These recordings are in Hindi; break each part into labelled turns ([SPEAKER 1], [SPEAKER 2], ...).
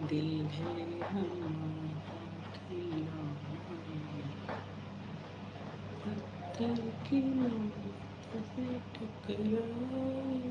[SPEAKER 1] दिल है पत्थर की से टकराए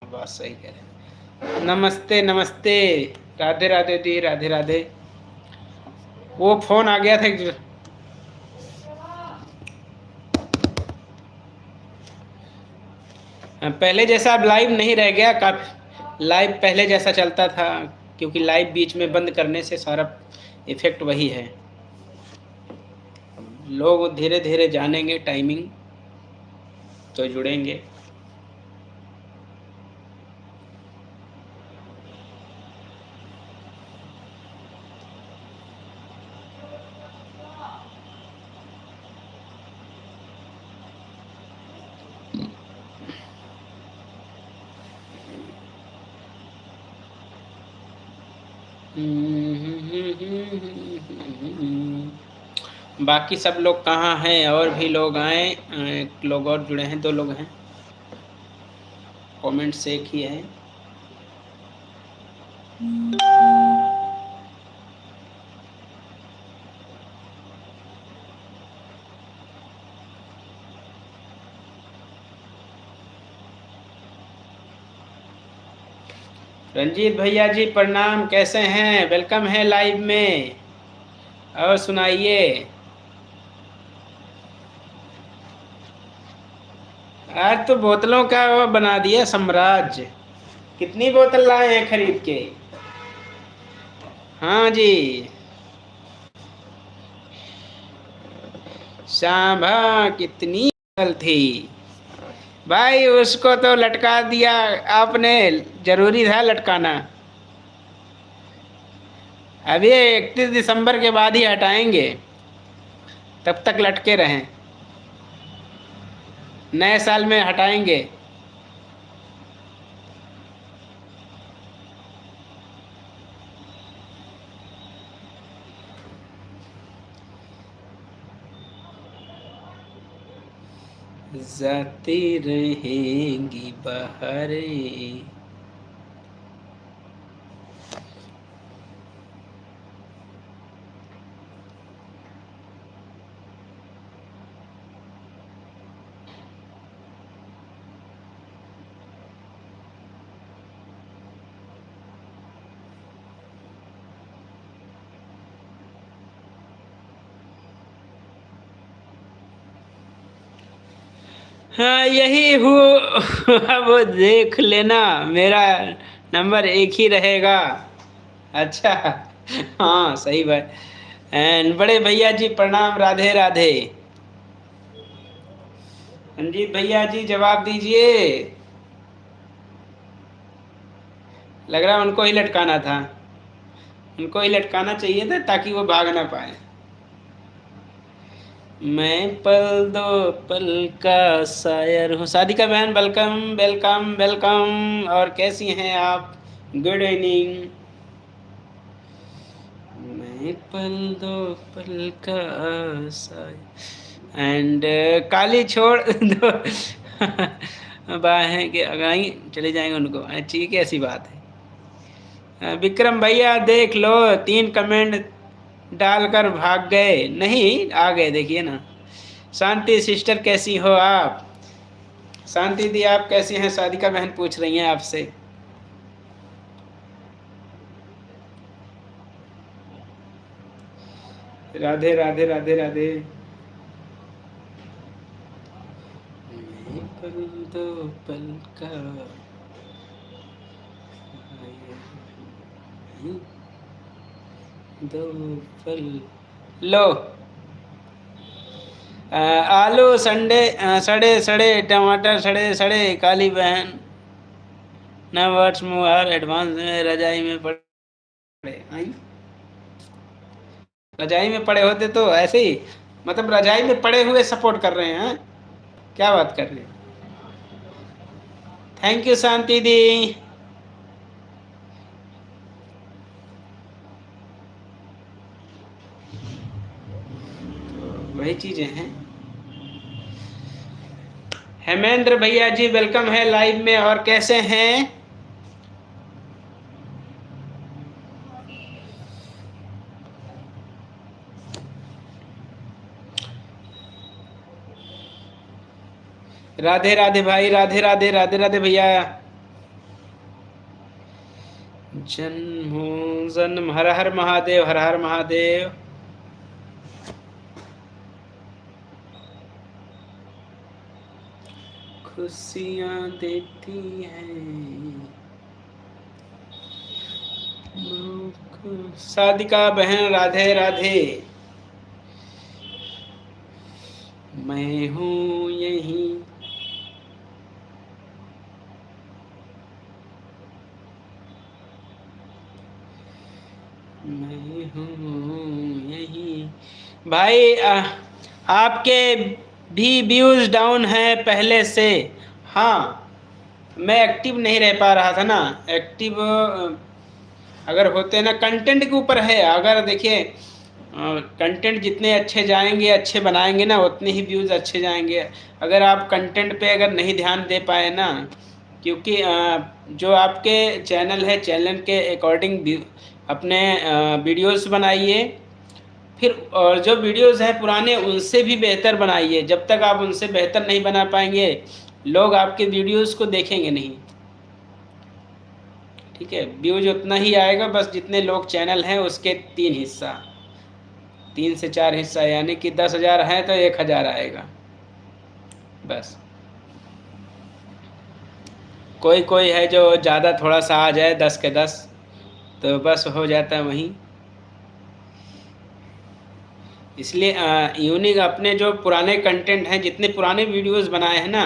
[SPEAKER 1] बात सही कह रहे हैं। नमस्ते नमस्ते, राधे राधे दी, राधे राधे। वो फोन आ गया था। पहले जैसा अब लाइव नहीं रह गया, काफी लाइव पहले जैसा चलता था, क्योंकि लाइव बीच में बंद करने से सारा इफेक्ट वही है। लोग धीरे धीरे जानेंगे टाइमिंग तो जुड़ेंगे। बाकी सब लोग कहाँ हैं? और भी लोग आए, लोग और जुड़े हैं, 2 लोग हैं, कमेंट्स एक ही है। रंजीत भैया जी प्रणाम, कैसे हैं? वेलकम है लाइव में, और सुनाइए। आज तो बोतलों का वो बना दिया साम्राज्य। कितनी बोतल लाए हैं खरीद के? हाँ जी, सांभा कितनी बोतल थी भाई, उसको तो लटका दिया आपने, जरूरी था लटकाना। अभी 31 दिसंबर के बाद ही हटाएंगे, तब तक लटके रहें, नए साल में हटाएंगे। जाती रहेंगी बहारें। हाँ यही हूँ। अब देख लेना, मेरा नंबर एक ही रहेगा। अच्छा, हाँ सही बात। एंड बड़े भैया जी प्रणाम, राधे राधे। रंजीत भैया जी जवाब दीजिए। लग रहा है उनको ही लटकाना था, उनको ही लटकाना चाहिए था ताकि वो भाग ना पाए। मैं पल दो पल का शायर हूँ। सादिका बहन वेलकम वेलकम वेलकम, और कैसी हैं आप? Good evening. मैं पल दो पल का शायर, एंड काली छोड़ दो बाहें के अगाई चले जाएंगे उनको। अच्छी कैसी बात है। विक्रम भैया देख लो, 3 कमेंट डालकर भाग गए, नहीं आ गए, देखिए ना। शांति सिस्टर कैसी हो आप? शांति दी आप कैसी हैं? सादिका बहन पूछ रही हैं आपसे। राधे राधे राधे राधे। मैं पल दो पल का दो पल। लो, आलू संडे, सड़े सड़े टमाटर, सड़े सड़े काली बहन न वर्ड्स मूव एडवांस में रजाई में पड़े। आई, रजाई में पड़े होते तो ऐसे ही, मतलब रजाई में पड़े हुए सपोर्ट कर रहे हैं। क्या बात कर रहे हैं? थैंक यू शांति दी। वही चीजें हैं। हेमेंद्र भैया जी वेलकम है लाइव में, और कैसे हैं? राधे राधे भाई, राधे राधे राधे राधे भैया। जन्म जन्म, हर हर महादेव, हर हर महादेव। खुशियाँ देती हैं सादिका बहन, राधे राधे। मैं हूँ यही, मैं हूँ यही। भाई आपके भी व्यूज डाउन हैं पहले से। हाँ, मैं एक्टिव नहीं रह पा रहा था ना। एक्टिव अगर होते ना, कंटेंट के ऊपर है। अगर देखिए कंटेंट जितने अच्छे जाएंगे, अच्छे बनाएंगे ना, उतने ही व्यूज़ अच्छे जाएंगे। अगर आप कंटेंट पे अगर नहीं ध्यान दे पाए ना, क्योंकि जो आपके चैनल है, चैनल के अकॉर्डिंग अपने वीडियोस बनाइए। फिर और जो वीडियोस हैं पुराने, उनसे भी बेहतर बनाइए। जब तक आप उनसे बेहतर नहीं बना पाएंगे, लोग आपके वीडियोस को देखेंगे नहीं। ठीक है, व्यूज उतना ही आएगा बस जितने लोग चैनल हैं उसके 3 हिस्सा, 3 से 4 हिस्सा, यानी कि 10,000 है तो 1,000 आएगा बस। कोई कोई है जो ज़्यादा थोड़ा सा आ जाए, 10 के 10, तो बस हो जाता है वहीं। इसलिए यूनिक अपने जो पुराने कंटेंट हैं, जितने पुराने वीडियोस बनाए हैं ना,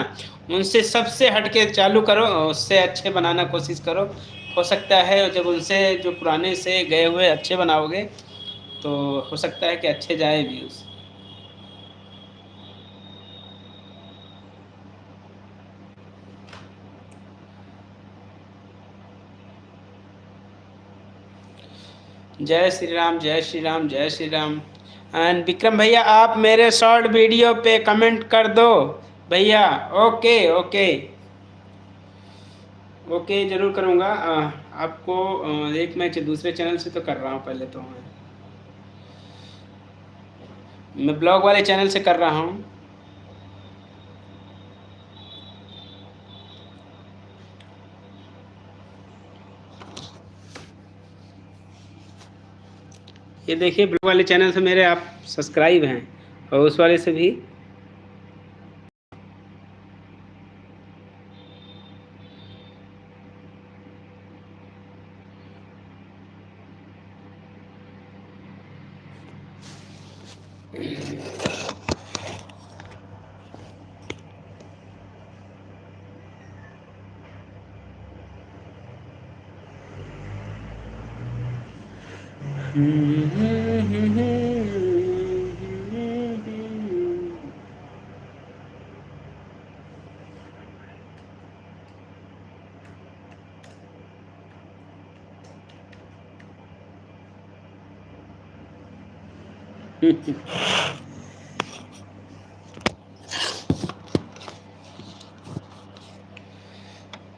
[SPEAKER 1] उनसे सबसे हट के चालू करो, उससे अच्छे बनाना कोशिश करो। हो सकता है जब उनसे जो पुराने से गए हुए अच्छे बनाओगे, तो हो सकता है कि अच्छे जाए व्यूज़। जय श्री राम, जय श्री राम, जय श्री राम। एंड विक्रम भैया, आप मेरे शॉर्ट वीडियो पे कमेंट कर दो भैया। ओके ओके ओके, ज़रूर करूँगा। आपको एक मैं दूसरे चैनल से तो कर रहा हूँ पहले तो, मैं ब्लॉग वाले चैनल से कर रहा हूँ। ये देखिए, ब्लॉग वाले चैनल से मेरे आप सब्सक्राइब हैं, और उस वाले से भी।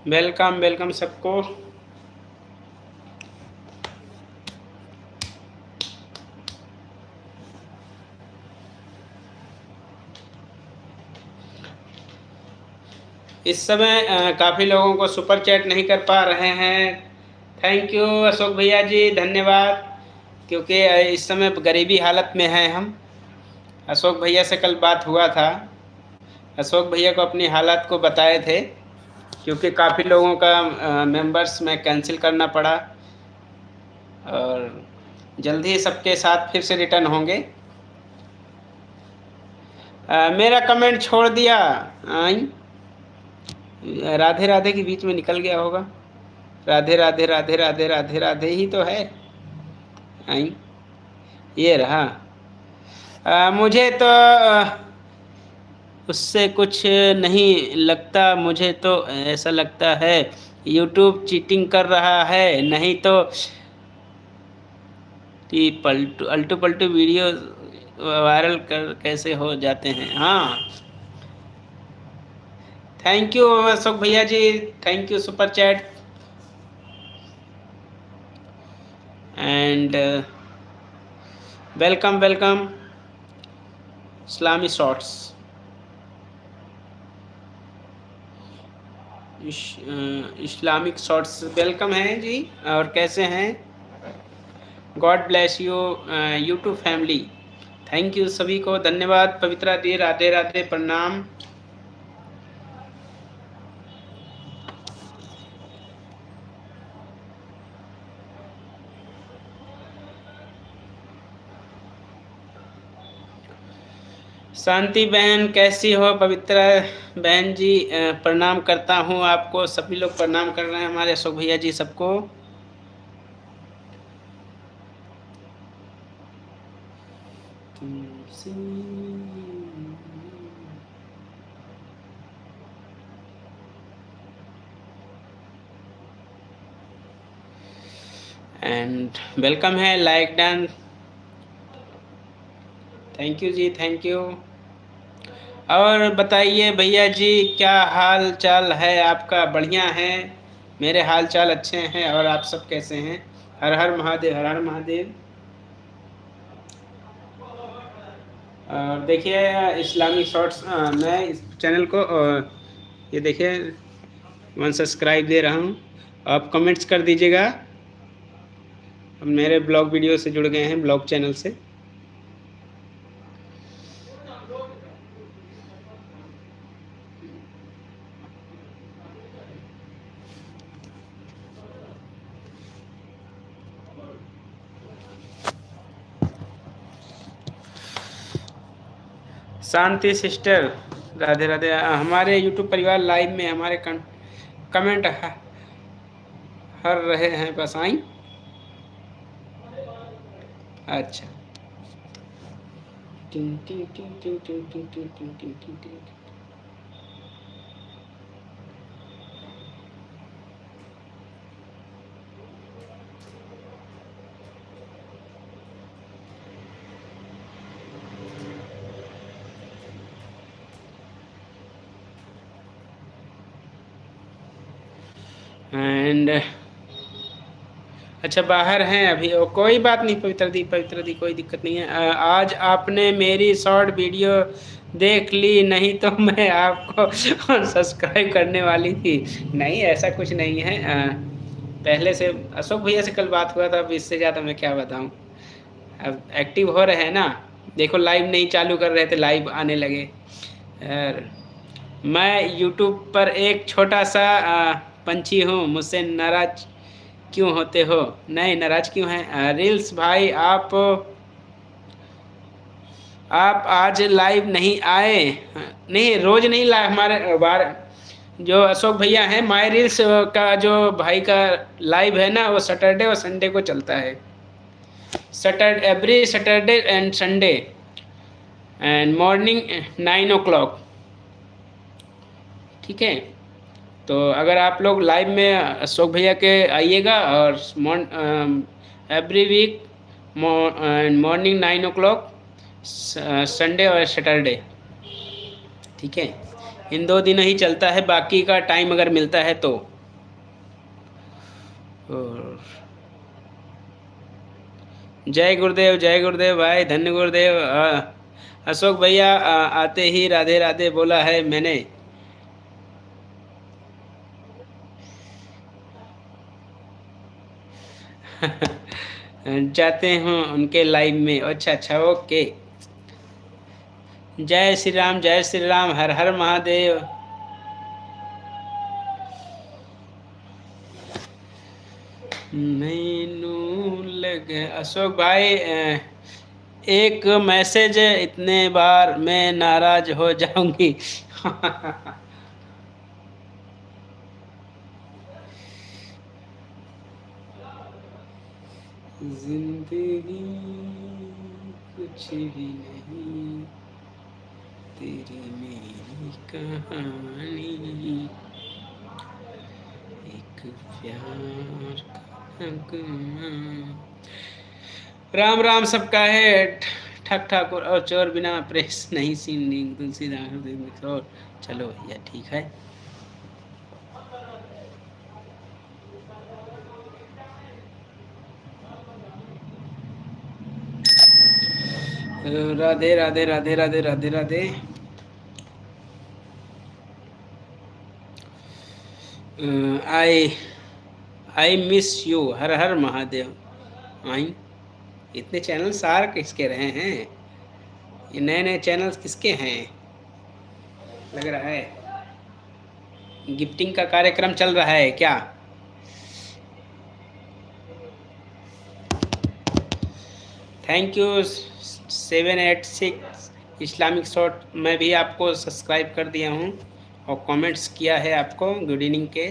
[SPEAKER 1] वेलकम वेलकम सबको। इस समय काफ़ी लोगों को सुपर चैट नहीं कर पा रहे हैं। थैंक यू अशोक भैया जी, धन्यवाद। क्योंकि इस समय गरीबी हालत में हैं हम। अशोक भैया से कल बात हुआ था, अशोक भैया को अपनी हालात को बताए थे, क्योंकि काफ़ी लोगों का मेंबर्स में कैंसिल करना पड़ा, और जल्द ही सबके साथ फिर से रिटर्न होंगे। मेरा कमेंट छोड़ दिया। आई राधे राधे के बीच में निकल गया होगा। राधे राधे राधे राधे राधे राधे ही तो है। आई ये रहा। मुझे तो उससे कुछ नहीं लगता। मुझे तो ऐसा लगता है यूट्यूब चीटिंग कर रहा है, नहीं तो कि पलटू अल्टू पल्टू वीडियो वायरल कर कैसे हो जाते हैं। हाँ, थैंक यू अशोक भैया ji, thank you super chat. And welcome welcome Islami shorts. Islamic shorts welcome है जी। और कैसे हैं? God bless you YouTube family. Thank you सभी को, धन्यवाद। पवित्रा दी, राधे राधे, प्रणाम। शांति बहन कैसी हो? पवित्रा बहन जी प्रणाम करता हूँ आपको। सभी लोग प्रणाम कर रहे हैं, हमारे अशोक भैया जी सबको। एंड वेलकम है, लाइक डन। थैंक यू जी, थैंक यू। और बताइए भैया जी, क्या हाल चाल है आपका? बढ़िया है, मेरे हाल चाल अच्छे हैं। और आप सब कैसे हैं? हर हर महादेव, हर हर महादेव। और देखिए इस्लामिक शॉर्ट्स, मैं इस चैनल को ये देखिए 1 सब्सक्राइब दे रहा हूँ। आप कमेंट्स कर दीजिएगा। हम मेरे ब्लॉग वीडियो से जुड़ गए हैं, ब्लॉग चैनल से। शांति सिस्टर, राधे राधे। हमारे यूट्यूब परिवार लाइव में हमारे कमेंट हर रहे हैं, बस आई। अच्छा। एंड अच्छा, बाहर हैं अभी। ओ, कोई बात नहीं पवित्र दी, पवित्र दी, कोई दिक्कत नहीं है। आज आपने मेरी शॉर्ट वीडियो देख ली, नहीं तो मैं आपको सब्सक्राइब करने वाली थी। नहीं, ऐसा कुछ नहीं है। पहले से अशोक भैया से कल बात हुआ था, अब इससे ज़्यादा मैं क्या बताऊं। अब एक्टिव हो रहे हैं ना, देखो लाइव नहीं चालू कर रहे थे, लाइव आने लगे। और मैं यूट्यूब पर एक छोटा सा पंछी हूँ, मुझसे नाराज क्यों होते हो? नहीं, नाराज क्यों हैं? रील्स भाई, आप आज लाइव नहीं आए? नहीं, रोज नहीं लाइव। हमारे बार जो अशोक भैया हैं, माय रील्स का जो भाई का लाइव है ना, वो सैटरडे और संडे को चलता है। Every Saturday and Sunday and morning 9 o'clock। ठीक है, तो अगर आप लोग लाइव में अशोक भैया के आइएगा, और every week morning 9 o'clock, Sunday और सैटरडे। ठीक है, इन 2 दिन ही चलता है, बाकी का टाइम अगर मिलता है तो। और जय गुरुदेव, जय गुरुदेव भाई, धन्य गुरुदेव। अशोक भैया आते ही राधे राधे बोला है मैंने। जाते हैं उनके लाइव में। अच्छा अच्छा, ओके। जय श्री राम, जय श्री राम, हर हर महादेव। मैनू लगे अशोक भाई, एक मैसेज इतने बार मैं नाराज हो जाऊंगी। जिंदगी कुछ भी नहीं, तेरी मेरी कहानी, एक प्यार का नगमा। राम राम सबका है। ठक ठाकुर और चोर बिना प्रेस नहीं सीनी, तुलसीदास और। चलो भैया, ठीक है। राधे राधे, राधे राधे, राधे राधे। आई आई मिस यू, हर हर महादेव। आई, इतने चैनल सार किसके रहे हैं? ये नए नए चैनल्स किसके हैं? लग रहा है गिफ्टिंग का कार्यक्रम चल रहा है क्या? Thank you 786 Islamic short. मैं भी आपको सब्सक्राइब कर दिया हूँ और कमेंट्स किया है आपको गुड इवनिंग के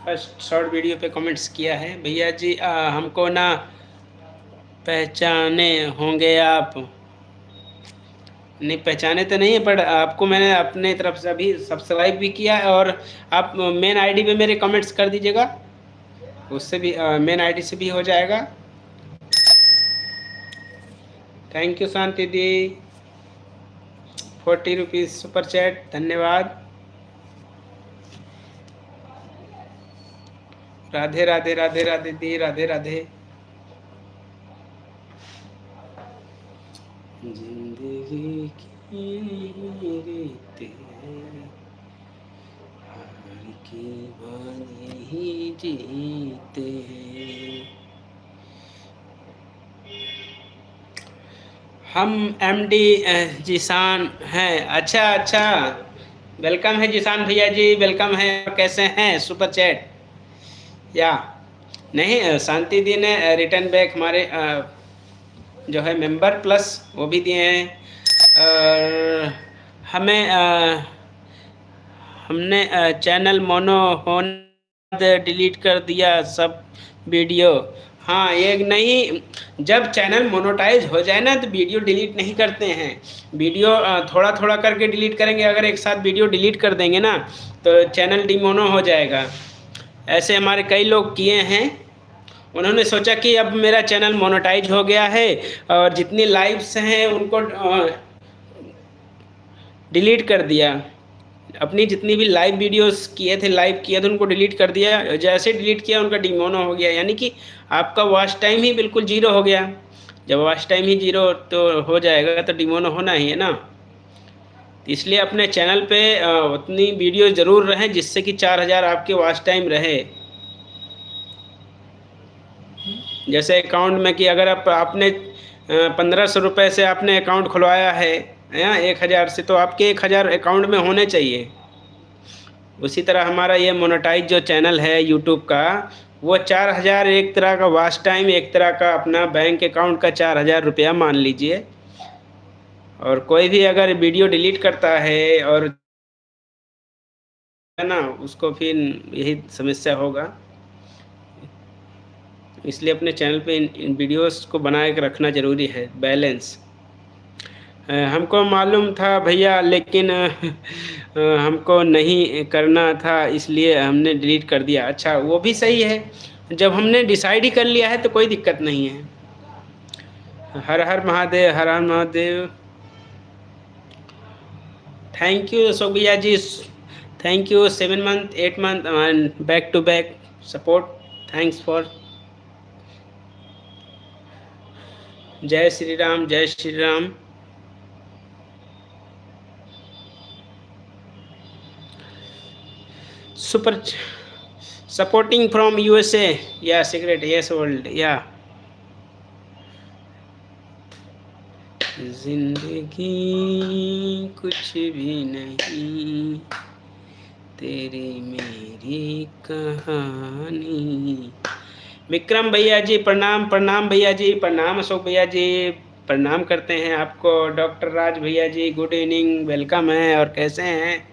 [SPEAKER 1] फर्स्ट शॉर्ट वीडियो पे कमेंट्स किया है। भैया जी हमको ना पहचाने होंगे आप। नहीं पहचाने तो नहीं है, पर आपको मैंने अपने तरफ से अभी सब्सक्राइब भी किया है। और आप मेन आईडी पे मेरे कमेंट्स कर दीजिएगा, उससे भी मेन आईडी से भी हो जाएगा। Thank you Shanti the, 40 rupees super chat, धन्यवाद। राधे राधे राधे राधे दी, राधे राधे। जिंदगी की रीत है, हार की बानी ही जीते हैं। हम एमडी जिसान हैं। अच्छा अच्छा, वेलकम है जिसान भैया जी, वेलकम है। कैसे हैं? सुपर चैट या नहीं? शांति दी ने रिटर्न बैक हमारे जो है मेंबर प्लस वो भी दिए हैं। और हमें हमने चैनल मोनो होने डिलीट कर दिया सब वीडियो। हाँ, ये नहीं, जब चैनल मोनोटाइज हो जाए ना तो वीडियो डिलीट नहीं करते हैं। वीडियो थोड़ा थोड़ा करके डिलीट करेंगे। अगर एक साथ वीडियो डिलीट कर देंगे ना तो चैनल डिमोनो हो जाएगा। ऐसे हमारे कई लोग किए हैं। उन्होंने सोचा कि अब मेरा चैनल मोनेटाइज हो गया है और जितनी लाइव्स हैं उनको डिलीट कर दिया। अपनी जितनी भी लाइव वीडियोस किए थे, लाइव किए थे, उनको डिलीट कर दिया। जैसे डिलीट किया उनका डिमोनो हो गया, यानी कि आपका वॉच टाइम ही बिल्कुल जीरो हो गया। जब वॉच टाइम ही जीरो तो हो जाएगा तो डिमोनो होना ही है ना। तो इसलिए अपने चैनल पे उतनी वीडियो ज़रूर रहें जिससे कि 4000 आपके वॉच टाइम रहे। जैसे अकाउंट में कि अगर आपने 1500 रुपये से आपने अकाउंट खुलवाया है, 1000 से, तो आपके 1000 अकाउंट में होने चाहिए। उसी तरह हमारा ये मोनेटाइज जो चैनल है यूट्यूब का, वो 4000 एक तरह का वॉच टाइम, एक तरह का अपना बैंक अकाउंट का 4000 रुपया मान लीजिए। और कोई भी अगर वीडियो डिलीट करता है और है ना, उसको फिर यही समस्या होगा। इसलिए अपने चैनल पे इन वीडियोस को बना के रखना ज़रूरी है, बैलेंस। हमको मालूम था भैया, लेकिन हमको नहीं करना था, इसलिए हमने डिलीट कर दिया। अच्छा, वो भी सही है। जब हमने डिसाइड ही कर लिया है तो कोई दिक्कत नहीं है। हर हर महादेव, हर हर महादेव। थैंक यू अशोक भैया ji, thank you 7 month 8 month and back to back support, thanks for. जय श्री राम, जय Shri Ram. Super supporting from USA या सीक्रेट, यस वर्ल्ड या। जिंदगी कुछ भी नहीं, तेरी मेरी कहानी। विक्रम भैया जी प्रणाम, प्रणाम भैया जी, प्रणाम अशोक भैया जी, प्रणाम करते हैं आपको। डॉक्टर राज भैया जी गुड इवनिंग, वेलकम है। और कैसे हैं?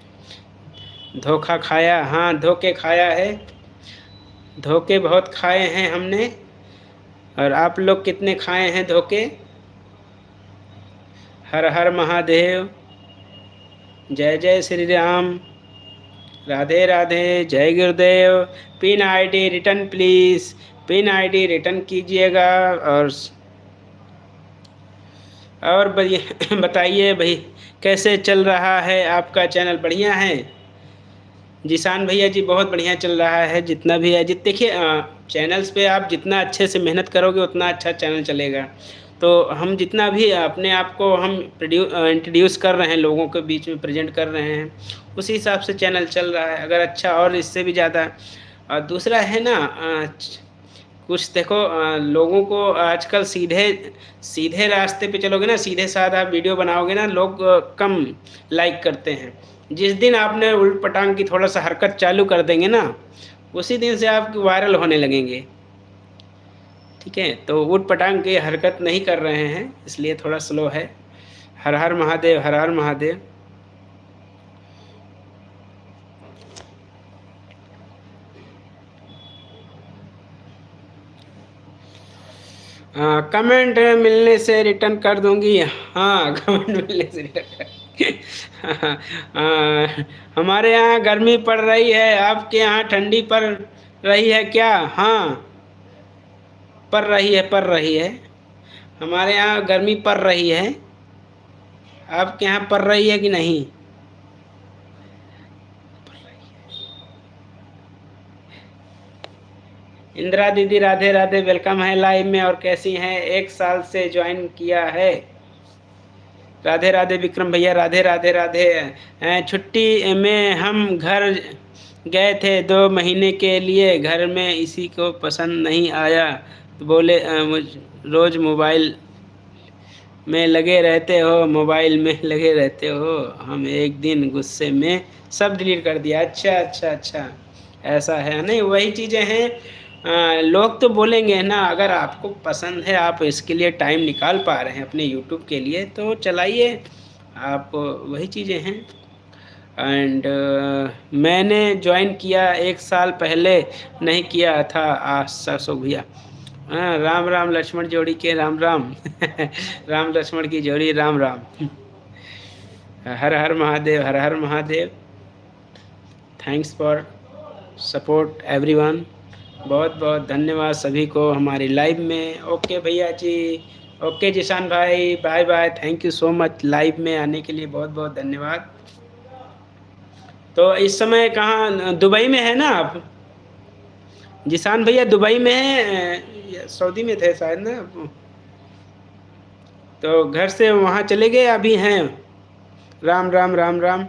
[SPEAKER 1] धोखा खाया? हाँ, धोखे खाया है, धोखे बहुत खाए हैं हमने। और आप लोग कितने खाए हैं धोखे? हर हर महादेव, जय जय श्री राम, राधे राधे, जय गुरुदेव। Pin ID return please, pin ID return कीजिएगा। और बताइए भाई, कैसे चल रहा है आपका चैनल? बढ़िया है जिसान भैया जी, बहुत बढ़िया चल रहा है। जितना भी है देखिए, चैनल्स पे आप जितना अच्छे से मेहनत करोगे उतना अच्छा चैनल चलेगा। तो हम जितना भी अपने आप को हम इंट्रोड्यूस कर रहे हैं, लोगों के बीच में प्रेजेंट कर रहे हैं, उसी हिसाब से चैनल चल रहा है। अगर अच्छा और इससे भी ज़्यादा। और दूसरा है ना, कुछ देखो, लोगों को आजकल सीधे सीधे रास्ते पे चलोगे ना, सीधे साधा वीडियो बनाओगे ना, लोग कम लाइक करते हैं। जिस दिन आपने उल्ट पटांग की थोड़ा सा हरकत चालू कर देंगे ना, उसी दिन से आप वायरल होने लगेंगे। ठीक है, तो उल्ट पटांग की हरकत नहीं कर रहे हैं, इसलिए थोड़ा स्लो है। हर हर महादेव, हर हर महादेव। कमेंट मिलने से रिटर्न कर दूंगी। हाँ, कमेंट मिलने से रिटर्न हमारे यहाँ गर्मी पड़ रही है, आपके यहाँ ठंडी पड़ रही है क्या? हाँ, पड़ रही है, पड़ रही है। हमारे यहाँ गर्मी पड़ रही है। आपके यहाँ पड़ रही है कि नहीं? इंदिरा दीदी राधे राधे, वेलकम है लाइव में। और कैसी हैं? 1 साल से ज्वाइन किया है। राधे राधे विक्रम भैया, राधे राधे राधे। छुट्टी में हम घर गए थे 2 महीने के लिए। घर में इसी को पसंद नहीं आया तो बोले मुझ रोज़ मोबाइल में लगे रहते हो, मोबाइल में लगे रहते हो। हम एक दिन गुस्से में सब डिलीट कर दिया। अच्छा अच्छा अच्छा, ऐसा है। नहीं, वही चीज़ें हैं। लोग तो बोलेंगे ना। अगर आपको पसंद है, आप इसके लिए टाइम निकाल पा रहे हैं अपने यूट्यूब के लिए, तो चलाइए। आप वही चीज़ें हैं। एंड मैंने ज्वाइन किया 1 साल पहले, नहीं किया था। आशा सो भैया, हाँ, राम राम लक्ष्मण जोड़ी के राम राम। राम लक्ष्मण की जोड़ी राम राम। हर हर महादेव, हर हर Mahadev. Thanks for support everyone. बहुत बहुत धन्यवाद सभी को हमारी लाइव में। ओके भैया जी, ओके जिशान भाई, bye bye. Thank you so much live में आने के लिए, बहुत बहुत धन्यवाद। तो इस समय कहाँ, दुबई में है ना आप? जिशान भैया दुबई में है या सऊदी में थे शायद ना? तो घर से वहाँ चले गए, अभी हैं? राम राम राम राम।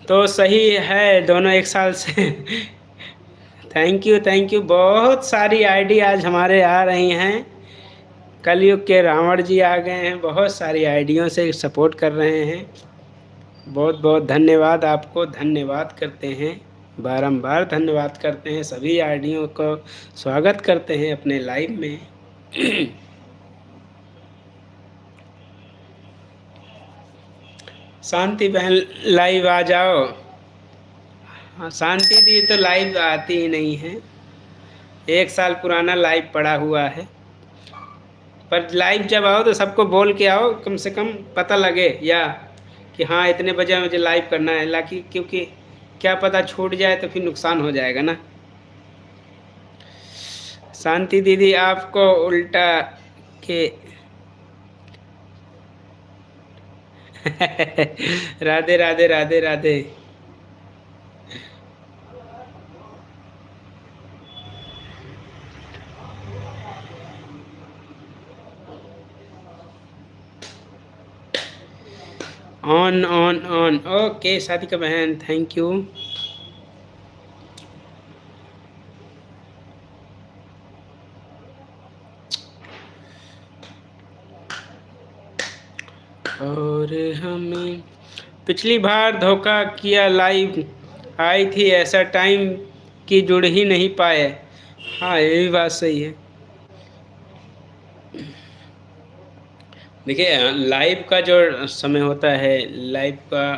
[SPEAKER 1] तो सही है, दोनों 1 साल से। Thank you thank you. बहुत सारी आईडी आज हमारे आ रही हैं। कलयुग के रावण जी आ गए हैं, बहुत सारी आईडियों से सपोर्ट कर रहे हैं। बहुत बहुत धन्यवाद आपको, धन्यवाद करते हैं। बारंबार धन्यवाद करते हैं, सभी आईडियों को स्वागत करते हैं अपने लाइव में। शांति बहन लाइव आ जाओ। हाँ, शांति दी तो लाइव आती ही नहीं है। 1 साल पुराना लाइव पड़ा हुआ है। पर लाइव जब आओ तो सबको बोल के आओ, कम से कम पता लगे या कि हाँ इतने बजे मुझे लाइव करना है। लाकि क्योंकि क्या पता छूट जाए तो फिर नुकसान हो जाएगा ना। शांति दीदी आपको उल्टा के Radhe Radhe Radhe Radhe. On on on. Okay Sathika बहन, थैंक यू। और हमें पिछली बार धोखा किया, लाइव आई थी ऐसा टाइम कि जुड़ ही नहीं पाए। हाँ, ये भी बात सही है। देखिए, लाइव का जो समय होता है, लाइव का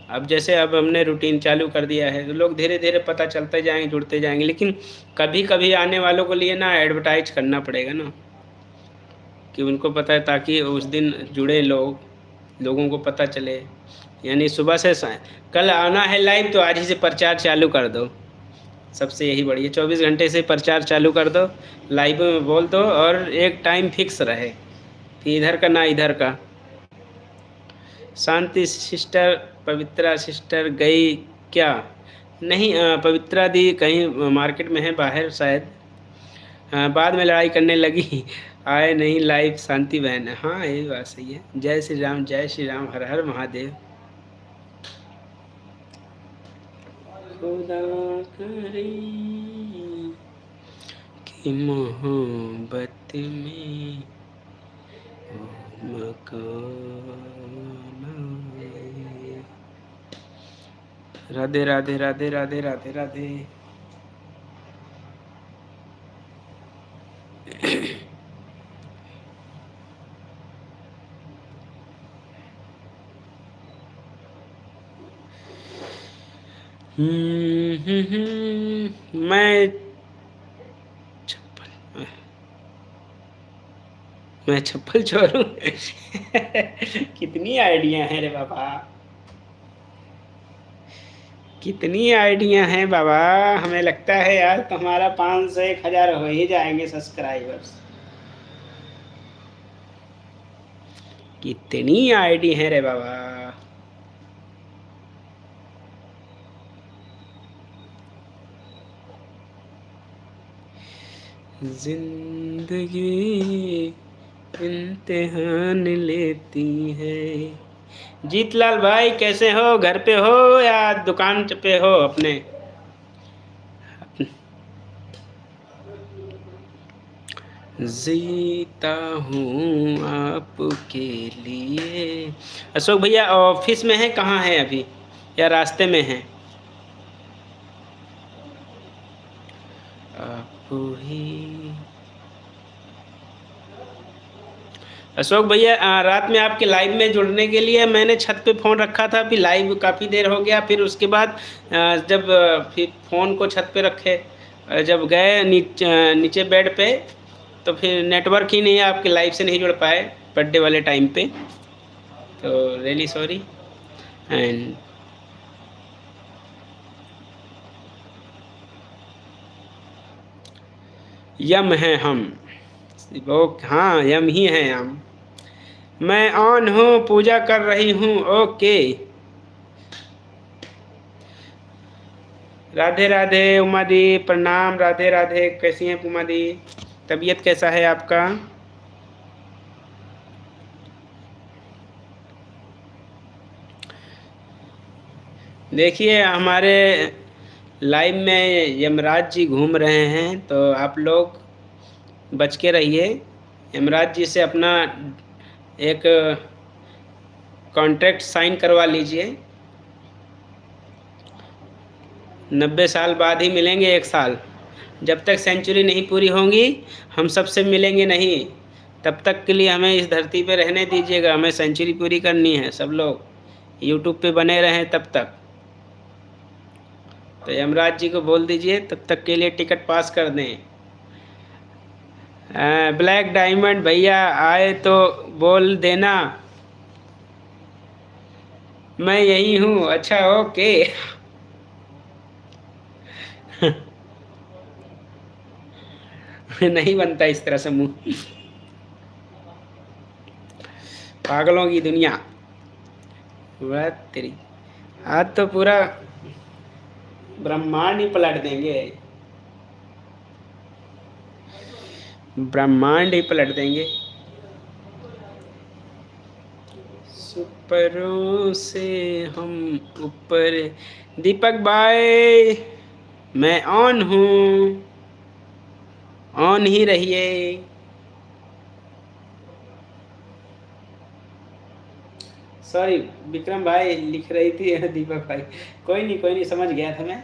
[SPEAKER 1] अब जैसे अब हमने रूटीन चालू कर दिया है तो लोग धीरे धीरे पता चलते जाएंगे, जुड़ते जाएंगे। लेकिन कभी कभी आने वालों के लिए ना एडवर्टाइज करना पड़ेगा ना, कि उनको पता है, ताकि उस दिन जुड़े लोग, लोगों को पता चले। यानी सुबह से कल आना है लाइव तो आज ही से प्रचार चालू कर दो। सबसे यही बढ़िया, 24 घंटे से प्रचार चालू कर दो, लाइव में बोल दो, और एक टाइम फिक्स रहे कि इधर का ना इधर का। शांति सिस्टर, पवित्रा सिस्टर गई क्या? नहीं, पवित्रा दी कहीं मार्केट में है, बाहर शायद। बाद में लड़ाई करने लगी। आए नहीं लाइव शांति बहन। हाँ, यही बात सही है। जय श्री राम, जय श्री राम, हर हर महादेव। खुदा करे कि मोहब्बत में मकान आए। राधे राधे राधे राधे राधे राधे। मैं मैं चप्पल चोर हूँ। कितनी आइडिया हैं रे बाबा, कितनी आइडिया हैं बाबा। हमें लगता है यार तुम्हारा 500 1000 हो ही जाएंगे सब्सक्राइबर्स। कितनी आईडी है रे बाबा। जिंदगी इम्तिहान लेती है। जीतलाल भाई कैसे हो, घर पे हो या दुकान पे हो अपने? जीता हूँ आपके लिए। अशोक भैया ऑफिस में है, कहाँ है अभी, या रास्ते में है? आप ही अशोक भैया रात में आपके लाइव में जुड़ने के लिए मैंने छत पे फ़ोन रखा था, फिर लाइव काफ़ी देर हो गया, फिर उसके बाद जब फिर फ़ोन को छत पे रखे, जब गए नीचे बेड पे, तो फिर नेटवर्क ही नहीं है, आपके लाइव से नहीं जुड़ पाए बर्थडे वाले टाइम पे, तो रियली सॉरी। एंड यम हैं हम, वो हाँ यम ही हैं हम। मैं ऑन हूँ, पूजा कर रही हूँ। ओके, राधे राधे उमा दी, प्रणाम, राधे राधे। कैसी हैं उमा दी, तबीयत कैसा है आपका? देखिए हमारे लाइव में यमराज जी घूम रहे हैं, तो आप लोग बच के रहिए। यमराज जी से अपना एक कॉन्ट्रैक्ट साइन करवा लीजिए। 90 साल बाद ही मिलेंगे, 1 साल। जब तक सेंचुरी नहीं पूरी होंगी हम सबसे मिलेंगे नहीं, तब तक के लिए हमें इस धरती पे रहने दीजिएगा। हमें सेंचुरी पूरी करनी है, सब लोग यूट्यूब पे बने रहें तब तक। तो यमराज जी को बोल दीजिए तब तक के लिए टिकट पास कर दें। ब्लैक डायमंड भैया आए तो बोल देना, मैं यही हूँ। अच्छा ओके। नहीं बनता इस तरह से मुंह, पागलों की दुनिया। वह तेरी, आज तो पूरा ब्रह्मांड ही पलट देंगे, ब्रह्मांड ही पलट देंगे। सुपरों से हम ऊपर। दीपक भाई मैं ऑन हूँ, ऑन ही रहिए। सॉरी विक्रम भाई लिख रही थी दीपक भाई, कोई नहीं कोई नहीं, समझ गया था मैं।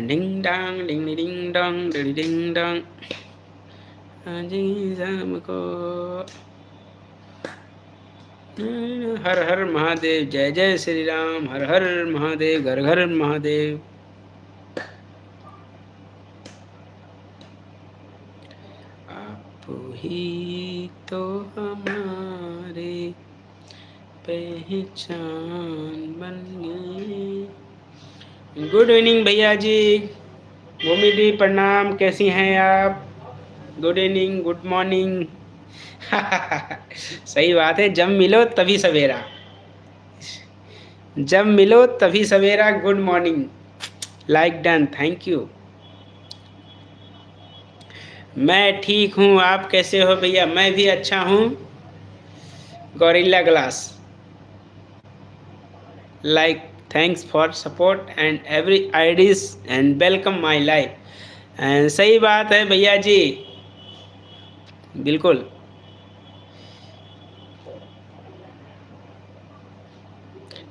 [SPEAKER 1] डिंग डांग डिंग डिंग डोंग डिंग डोंग, जी शाम को। हर हर महादेव, जय जय श्री राम, हर हर महादेव, घर घर महादेव। आप ही तो हमारे पहचान बन गए। गुड इवनिंग भैया जी, भूमि दी प्रणाम, कैसी हैं आप? Good evening, good morning. सही बात है, जब मिलो तभी सवेरा, जब मिलो तभी सवेरा। Good morning, like done, thank you. मैं ठीक हूँ, आप कैसे हो भैया? मैं भी अच्छा हूँ। Gorilla glass like, thanks for support and every ideas and welcome my life. And सही बात है भैया जी, बिल्कुल।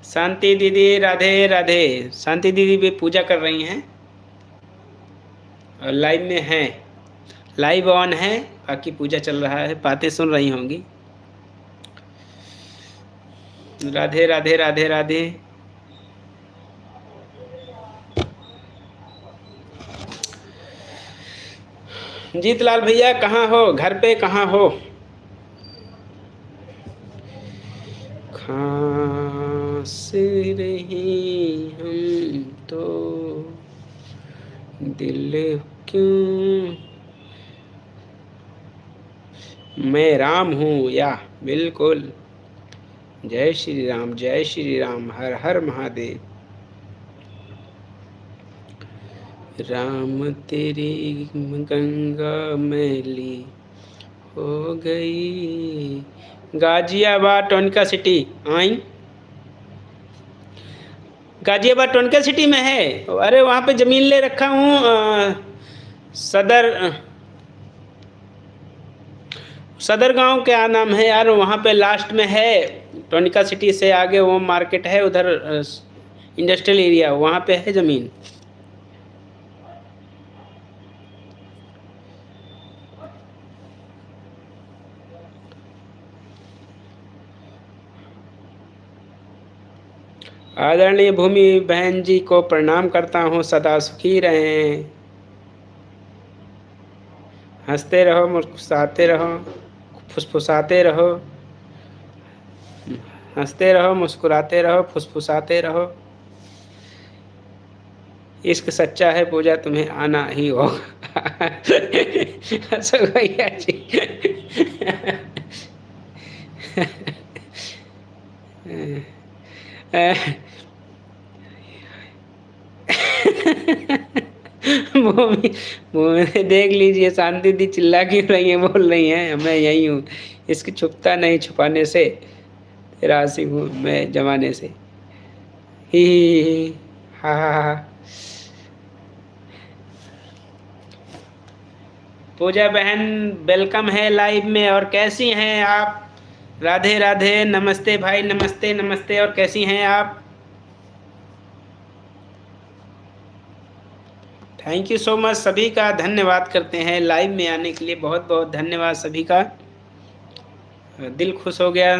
[SPEAKER 1] शांति दीदी राधे राधे। शांति दीदी भी पूजा कर रही हैं और लाइव में हैं, लाइव ऑन है, बाकी पूजा चल रहा है, बातें सुन रही होंगी। राधे राधे राधे राधे। जीतलाल भैया कहाँ हो, घर पे कहाँ हो? खास रही हम तो दिल क्यों, मैं राम हूँ या बिल्कुल। जय श्री राम, जय श्री राम, हर हर महादेव। राम तेरी गंगा मैली हो गई। गाजियाबाद टोनका सिटी आई, गाजियाबाद टोनका सिटी में है। अरे वहाँ पे ज़मीन ले रखा हूँ, सदर सदर गांव क्या नाम है यार, वहाँ पे लास्ट में है। टोनिका सिटी से आगे वो मार्केट है, उधर इंडस्ट्रियल एरिया, वहाँ पे है ज़मीन। आदरणीय भूमि बहन जी को प्रणाम करता हूँ, सदा सुखी रहें, हंसते रहो, मुस्कुराते रहो, फुसफुसाते रहो, हंसते रहो, मुस्कुराते रहो, फुसफुसाते रहो। इश्क सच्चा है पूजा, तुम्हें आना ही होगा। अशोक भैया जी। भूमि भूमि देख लीजिए, शांति दी चिल्ला क्यों रही है, बोल रही हैं मैं यही हूँ, इसकी छुपता नहीं छुपाने से, तेरा आशिक हूँ मैं जमाने से। ही हा हा हा। पूजा बहन वेलकम है लाइव में, और कैसी हैं आप? राधे राधे, नमस्ते भाई, नमस्ते नमस्ते, और कैसी हैं आप? थैंक यू सो मच, सभी का धन्यवाद करते हैं लाइव में आने के लिए, बहुत बहुत धन्यवाद सभी का, दिल खुश हो गया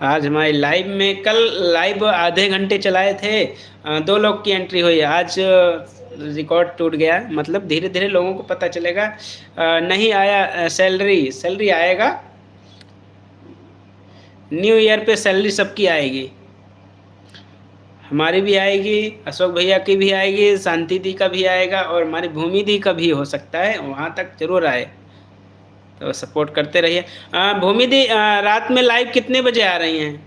[SPEAKER 1] आज हमारे लाइव में। कल लाइव आधे घंटे चलाए थे, 2 लोग की एंट्री हुई, आज रिकॉर्ड टूट गया। मतलब धीरे धीरे लोगों को पता चलेगा। नहीं आया सैलरी आएगा, न्यू ईयर पे सैलरी सबकी आएगी, हमारी भी आएगी, अशोक भैया की भी आएगी, शांति दी का भी आएगा, और हमारी भूमि दी का भी हो सकता है, वहाँ तक जरूर आए, तो सपोर्ट करते रहिए। भूमि दी रात में लाइव कितने बजे आ रही हैं,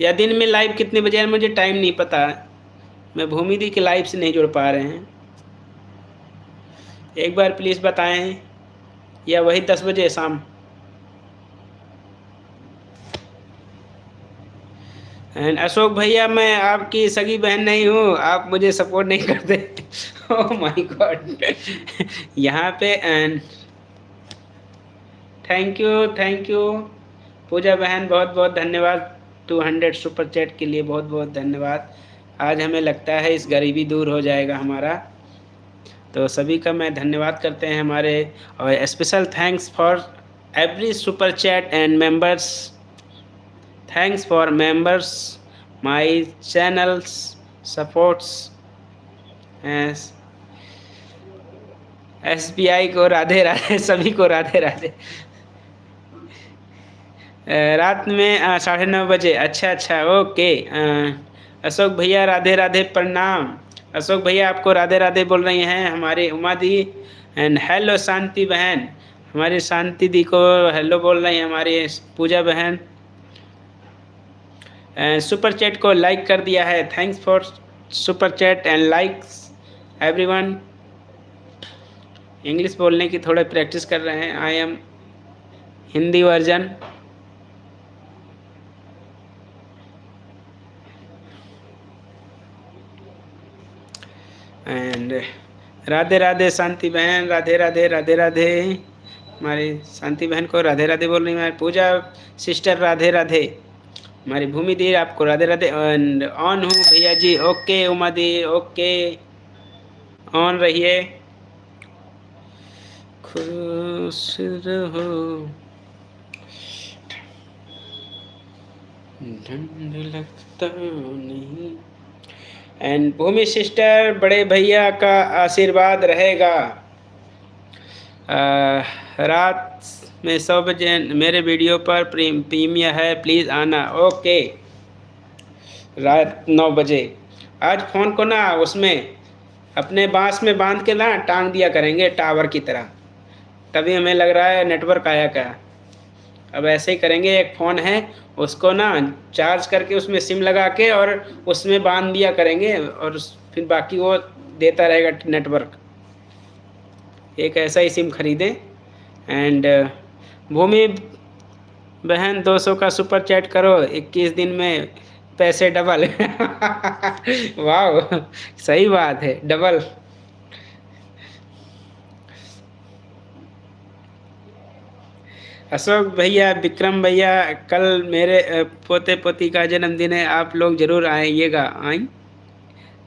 [SPEAKER 1] या दिन में लाइव कितने बजे आ रही हैं? मुझे टाइम नहीं पता, मैं भूमि दी के लाइव से नहीं जुड़ पा रहे हैं, एक बार प्लीज़ बताएं, या वही 10 बजे शाम? एंड अशोक भैया, मैं आपकी सगी बहन नहीं हूँ, आप मुझे सपोर्ट नहीं करते। Oh my God. यहाँ पे एंड थैंक यू पूजा बहन, बहुत बहुत धन्यवाद 200 सुपर चैट के लिए, बहुत बहुत धन्यवाद। आज हमें लगता है इस गरीबी दूर हो जाएगा हमारा, तो सभी का मैं धन्यवाद करते हैं हमारे, और special thanks for every super chat and members, thanks for members my channels supports. SBI को राधे राधे, सभी को राधे राधे। रात में 9:30 बजे, अच्छा ओके। अशोक भैया राधे राधे, प्रणाम। अशोक भैया आपको राधे राधे बोल रही हैं हमारी उमा दी, एंड हेलो शांति बहन, हमारी शांति दी को हेलो बोल रही हैं हमारी पूजा बहन। सुपर चैट को लाइक कर दिया है, thanks for super chat and likes everyone. English बोलने की थोड़ा प्रैक्टिस कर रहे हैं, I am Hindi version. And Radhe Radhe Shanti बहन, राधे राधे राधे राधे, हमारी शांति बहन को राधे राधे बोल रही है, हमारी पूजा सिस्टर राधे राधे, हमारी भूमि दी आपको राधे राधे। एंड ऑन हूँ भैया जी, ओके उमा दी, ओके ऑन रहिए, खुश रहो, ठंड लगता नहीं। एंड भूमि सिस्टर, बड़े भैया का आशीर्वाद रहेगा, रात में 100 बजे मेरे वीडियो पर प्रीमियर है, प्लीज़ आना। ओके, रात 9 बजे। आज फ़ोन को ना उसमें अपने बांस में बांध के ना टांग दिया करेंगे टावर की तरह, तभी हमें लग रहा है नेटवर्क आया क्या। अब ऐसे ही करेंगे, एक फ़ोन है उसको ना चार्ज करके उसमें सिम लगा के और उसमें बांध दिया करेंगे, और फिर बाकी वो देता रहेगा नेटवर्क। एक ऐसा ही सिम खरीदें। एंड भूमि बहन 200 का सुपर चैट करो, 21 दिन में पैसे डबल। वाह, सही बात है, डबल। अशोक भैया, विक्रम भैया, कल मेरे पोते पोती का जन्मदिन है, आप लोग ज़रूर आइएगा। आएँ?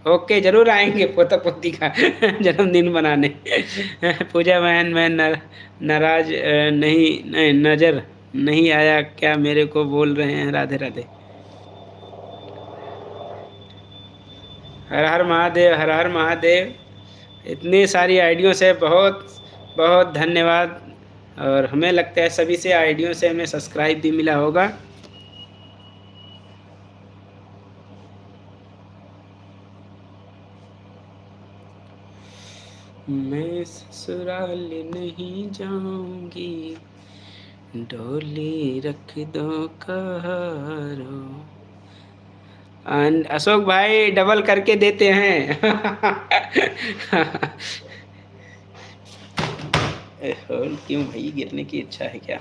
[SPEAKER 1] ओके, ज़रूर आएंगे पोता पोती का जन्मदिन मनाने। पूजा बहन, मैं नाराज नहीं नज़र नहीं आया क्या मेरे को बोल रहे हैं? राधे राधे। हर हर महादेव, हर हर महादेव। इतनी सारी आइडियों से बहुत बहुत धन्यवाद। और हमें लगता है सभी से आइडियों से हमें सब्सक्राइब भी मिला होगा। मैं ससुराल नहीं जाऊंगी, डोली रख दो कहारो। अशोक भाई डबल करके देते हैं। और क्यों भाई, गिरने की इच्छा है क्या?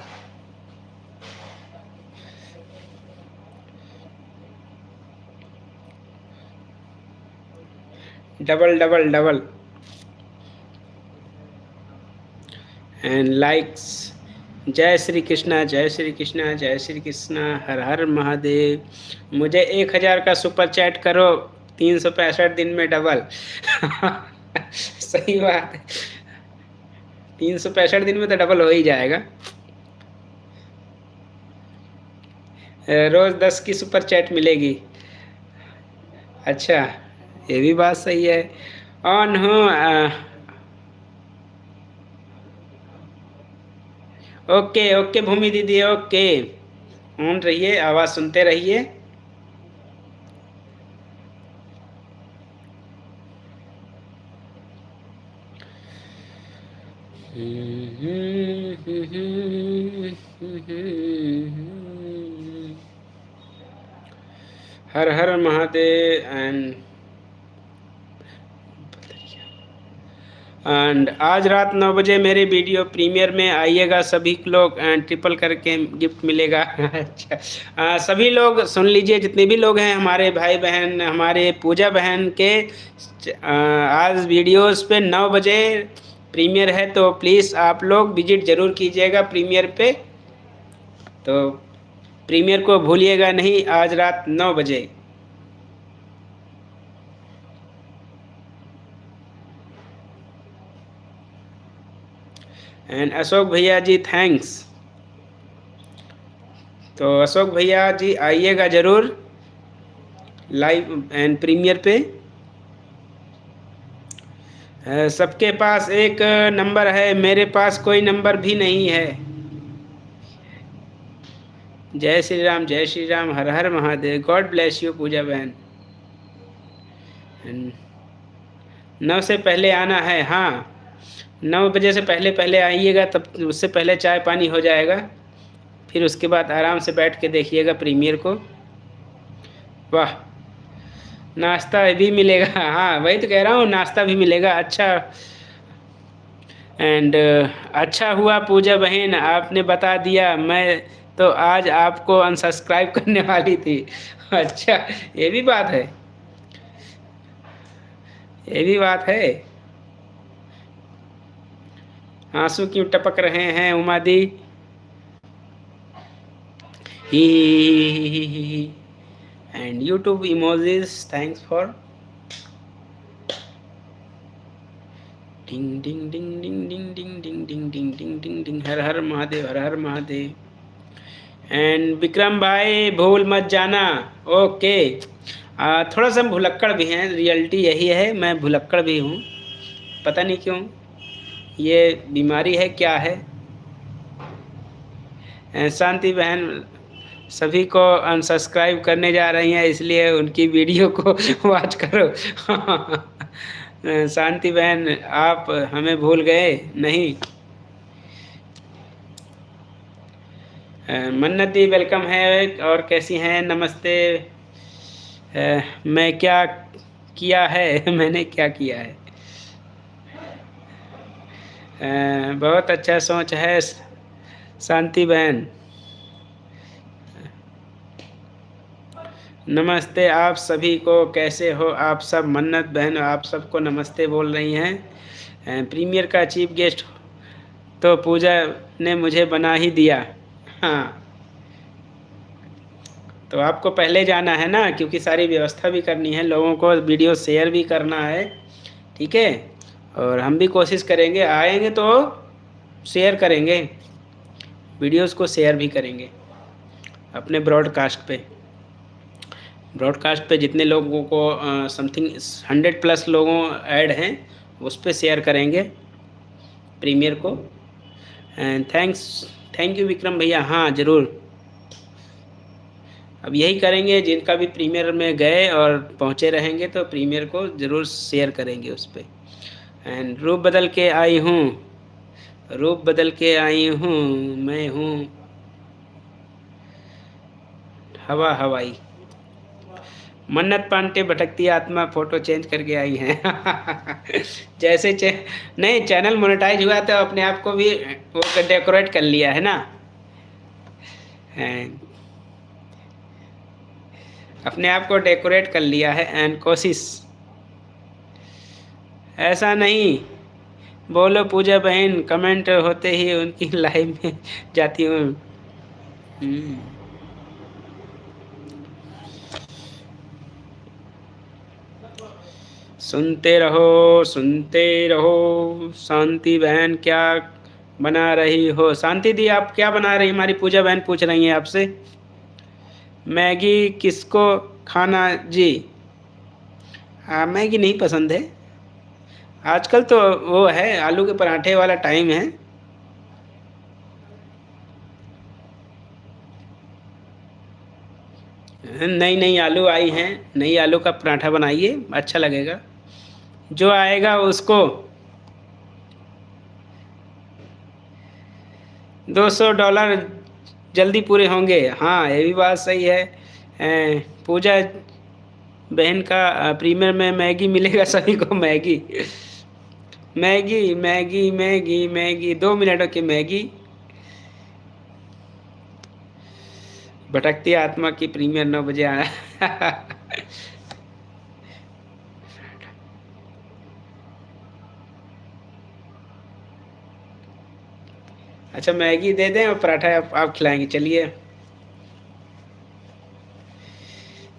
[SPEAKER 1] Double double double and likes. जय श्री कृष्णा, जय श्री कृष्णा, जय श्री कृष्णा, हर हर महादेव। मुझे 1000 का सुपर चैट करो, 365 दिन में डबल। सही बात है, 365 दिन में तो डबल हो ही जाएगा। रोज़ 10 की सुपर चैट मिलेगी। अच्छा, ये भी बात सही है। ऑन हूँ। ओके ओके भूमि दीदी, ओके। ऑन रहिए, आवाज़ सुनते रहिए। हर हर महादेव। एंड आज रात 9 बजे मेरे वीडियो प्रीमियर में आइएगा सभी लोग, एंड ट्रिपल करके गिफ्ट मिलेगा। अच्छा, सभी लोग सुन लीजिए, जितने भी लोग हैं हमारे भाई बहन, हमारे पूजा बहन के आज वीडियोस पे 9 बजे प्रीमियर है, तो प्लीज़ आप लोग विजिट ज़रूर कीजिएगा प्रीमियर पे। तो प्रीमियर को भूलिएगा नहीं, आज रात 9 बजे। एंड अशोक भैया जी, थैंक्स। तो अशोक भैया जी आइएगा ज़रूर लाइव एंड प्रीमियर पे। सबके पास एक नंबर है, मेरे पास कोई नंबर भी नहीं है। जय श्री राम, जय श्री राम, हर हर महादेव। गॉड ब्लेस यू पूजा बहन। 9 से पहले आना है, हाँ 9 बजे से पहले पहले आइएगा, तब उससे पहले चाय पानी हो जाएगा, फिर उसके बाद आराम से बैठ के देखिएगा प्रीमियर को। वाह, नाश्ता भी मिलेगा। हाँ वही तो कह रहा हूँ, नाश्ता भी मिलेगा। अच्छा, एंड अच्छा हुआ पूजा बहन आपने बता दिया, मैं तो आज आपको अनसब्सक्राइब करने वाली थी। अच्छा, ये भी बात है, ये भी बात है। आंसू क्यों टपक रहे हैं उमा दी? ही and YouTube emojis, thanks for. Ding ding ding ding ding ding ding ding ding ding ding ding, हर हर महादेव, हर हर महादेव। एंड विक्रम भाई भूल मत जाना। ओके, थोड़ा सा हम भुलक्कड़ भी हैं, रियलिटी यही है, मैं भुलक्कड़ भी हूँ, पता नहीं क्यों। ये बीमारी है क्या है? शांति बहन सभी को अनसब्सक्राइब करने जा रही हैं, इसलिए उनकी वीडियो को वॉच करो। शांति बहन आप हमें भूल गए नहीं? मन्नती वेलकम है, और कैसी हैं? नमस्ते। मैं क्या किया है? मैंने क्या किया है? बहुत अच्छा सोच है शांति बहन। नमस्ते आप सभी को, कैसे हो आप सब? मन्नत बहन आप सबको नमस्ते बोल रही हैं। प्रीमियर का चीफ गेस्ट तो पूजा ने मुझे बना ही दिया। हाँ, तो आपको पहले जाना है ना, क्योंकि सारी व्यवस्था भी करनी है, लोगों को वीडियो शेयर भी करना है, ठीक है? और हम भी कोशिश करेंगे, आएंगे तो शेयर करेंगे, वीडियोस को शेयर भी करेंगे अपने ब्रॉडकास्ट पे जितने लोगों को समथिंग 100+ लोगों ऐड हैं उस पर शेयर करेंगे प्रीमियर को। एंड थैंक यू विक्रम भैया। हाँ ज़रूर, अब यही करेंगे, जिनका भी प्रीमियर में गए और पहुँचे रहेंगे तो प्रीमियर को ज़रूर शेयर करेंगे उस पर। एंड रूप बदल के आई हूँ मैं हूँ हवाई। मन्नत पांडे भटकती आत्मा फोटो चेंज करके आई हैं। जैसे नहीं, चैनल मोनेटाइज हुआ तो अपने आप को भी वो डेकोरेट कर लिया है ना, अपने आप को डेकोरेट कर लिया है। एंड कोशिश ऐसा नहीं बोलो पूजा बहन, कमेंट होते ही उनकी लाइव में जाती हूँ। सुनते रहो। शांति बहन क्या बना रही हो? शांति दी आप क्या बना रही? हमारी पूजा बहन पूछ रही हैं आपसे। मैगी किसको खाना जी? मैगी नहीं पसंद है आजकल, तो वो है आलू के पराठे वाला टाइम है। नई आलू आई हैं, नई आलू का पराठा बनाइए, अच्छा लगेगा। जो आएगा उसको $200 जल्दी पूरे होंगे। हाँ, ये भी बात सही है। पूजा बहन का प्रीमियर में मैगी मिलेगा सभी को। मैगी 2 मिनटों की मैगी। भटकती आत्मा की प्रीमियर 9 बजे आना। अच्छा, मैगी दे दें और पराठा आप खिलाएंगे, चलिए।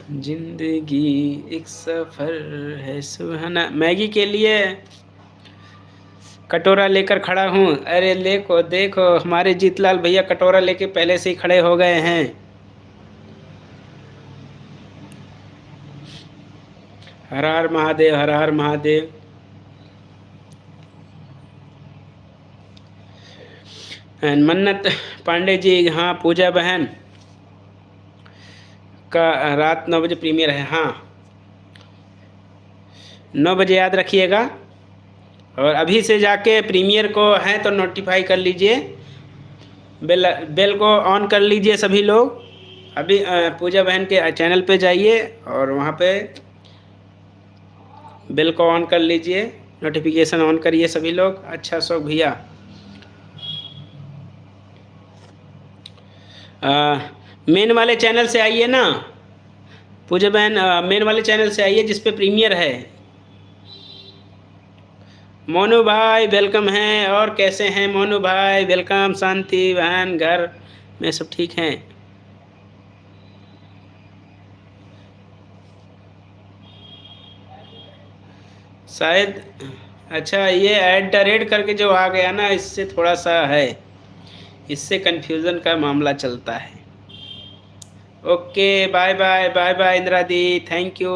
[SPEAKER 1] जिंदगी एक सफर है सुहाना। मैगी के लिए कटोरा लेकर खड़ा हूँ। अरे देखो हमारे जीतलाल भैया कटोरा लेके पहले से ही खड़े हो गए हैं। हर हर महादेव, हर हर महादेव। मन्नत पांडे जी, हाँ पूजा बहन का रात 9 बजे प्रीमियर है। हाँ, 9 बजे याद रखिएगा। और अभी से जाके प्रीमियर को है तो नोटिफाई कर लीजिए, बेल को ऑन कर लीजिए सभी लोग। अभी पूजा बहन के चैनल पे जाइए और वहाँ पे बेल को ऑन कर लीजिए, नोटिफिकेशन ऑन करिए सभी लोग। अच्छा अशोक भैया, मेन वाले चैनल से आइए ना पूजा बहन, मेन वाले चैनल से आइए जिस पे प्रीमियर है। मोनू भाई वेलकम हैं, और कैसे हैं मोनू भाई? वेलकम। शांति बहन घर में सब ठीक हैं? शायद, अच्छा ये @ करके जो आ गया ना, इससे थोड़ा सा है, इससे कन्फ्यूज़न का मामला चलता है। ओके, बाय बाय इंदिरा दी, थैंक यू।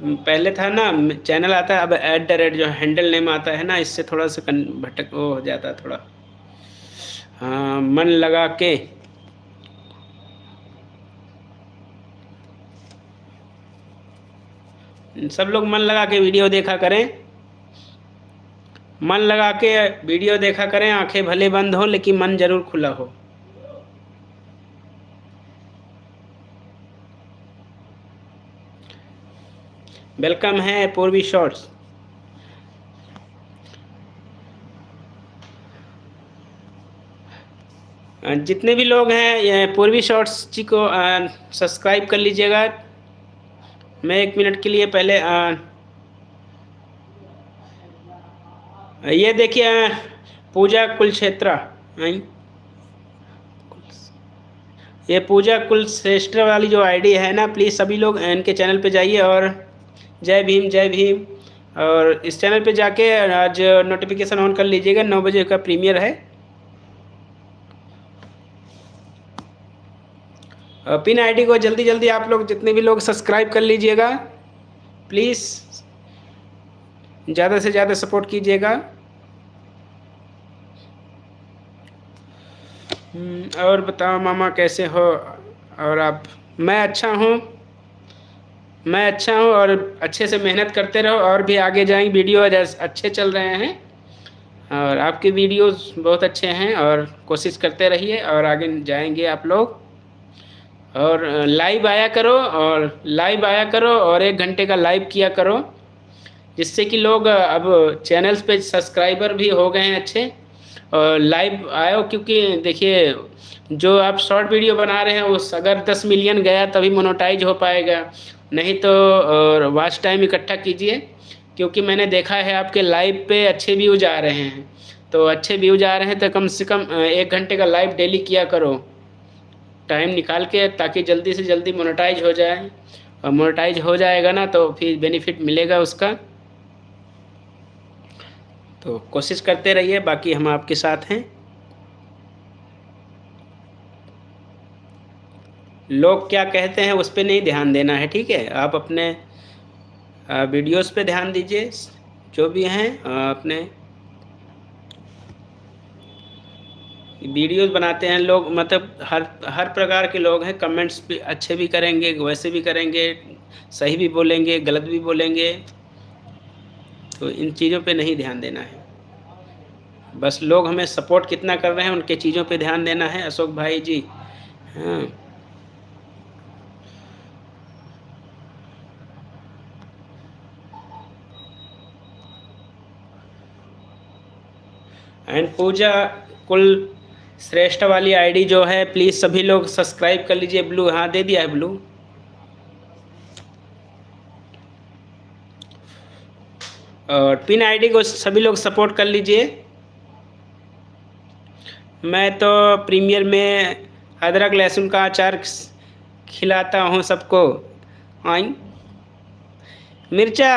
[SPEAKER 1] पहले था ना चैनल आता है, अब @ जो हैंडल नेम आता है ना, इससे थोड़ा सा भटक वो हो जाता है थोड़ा। हाँ, मन लगा के। सब लोग मन लगा के वीडियो देखा करें, मन लगा के वीडियो देखा करें, आंखें भले बंद हो लेकिन मन जरूर खुला हो। वेलकम है पूर्वी शॉर्ट्स। जितने भी लोग हैं ये पूर्वी शॉर्ट्स जी को सब्सक्राइब कर लीजिएगा। मैं 1 मिनट के लिए पहले ये देखिए पूजा कुलक्षेत्रा, आई ये पूजा कुलश्रेष्ठ वाली जो आईडी है ना, प्लीज़ सभी लोग इनके चैनल पे जाइए और जय भीम जय भीम। और इस चैनल पे जाके आज नोटिफिकेशन ऑन कर लीजिएगा, 9 बजे का प्रीमियर है। पिन आईडी को जल्दी जल्दी आप लोग जितने भी लोग सब्सक्राइब कर लीजिएगा, प्लीज़ ज़्यादा से ज़्यादा सपोर्ट कीजिएगा। और बताओ मामा कैसे हो? और आप? मैं अच्छा हूँ, मैं अच्छा हूँ और अच्छे से मेहनत करते रहो और भी आगे जाएंगे। वीडियो अच्छे चल रहे हैं और आपके वीडियोस बहुत अच्छे हैं और कोशिश करते रहिए और आगे जाएंगे आप लोग। और लाइव आया करो, और लाइव आया करो और 1 घंटे का लाइव किया करो, जिससे कि लोग अब चैनल्स पे सब्सक्राइबर भी हो गए हैं अच्छे। और लाइव आयो, क्योंकि देखिए जो आप शॉर्ट वीडियो बना रहे हैं उस अगर 10 मिलियन गया तभी मोनेटाइज हो पाएगा, नहीं तो और वॉच टाइम इकट्ठा कीजिए, क्योंकि मैंने देखा है आपके लाइव पे अच्छे व्यूज आ रहे हैं। तो अच्छे व्यूज आ रहे हैं तो कम से कम 1 घंटे का लाइव डेली किया करो, टाइम निकाल के, ताकि जल्दी से जल्दी मोनेटाइज हो जाए। और मोनेटाइज हो जाएगा ना तो फिर बेनिफिट मिलेगा उसका। तो कोशिश करते रहिए, बाकी हम आपके साथ हैं। लोग क्या कहते हैं उस पर नहीं ध्यान देना है, ठीक है? आप अपने वीडियोस पे ध्यान दीजिए, जो भी हैं अपने वीडियोस बनाते हैं लोग, मतलब हर प्रकार के लोग हैं। कमेंट्स भी अच्छे भी करेंगे, वैसे भी करेंगे, सही भी बोलेंगे, गलत भी बोलेंगे। तो इन चीज़ों पे नहीं ध्यान देना है, बस लोग हमें सपोर्ट कितना कर रहे हैं उनके चीज़ों पे ध्यान देना है। अशोक भाई जी, हाँ। एंड पूजा कुल श्रेष्ठ वाली आईडी जो है, प्लीज़ सभी लोग सब्सक्राइब कर लीजिए। ब्लू, हाँ दे दिया है ब्लू। और पिन आईडी को सभी लोग सपोर्ट कर लीजिए। मैं तो प्रीमियर में अदरक लहसुन का अचार खिलाता हूँ सबको। आई मिर्चा,